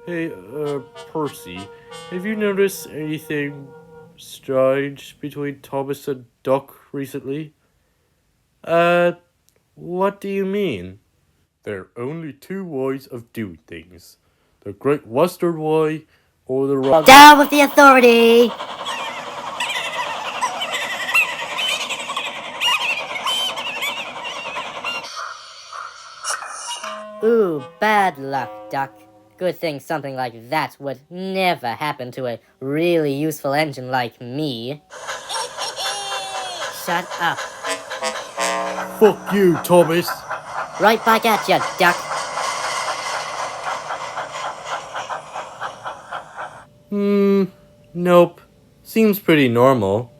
Hey, Percy, have you noticed anything strange between Thomas and Duck recently? Uh, what do you mean? There are only two ways of doing things: the Great Western Way or the wrong. Down with the authority! Ooh, bad luck, Duck. Good thing something like that would never happen to a really useful engine like me. Shut up. Fuck you, Thomas! Right back at ya, Duck. Nope. Seems pretty normal.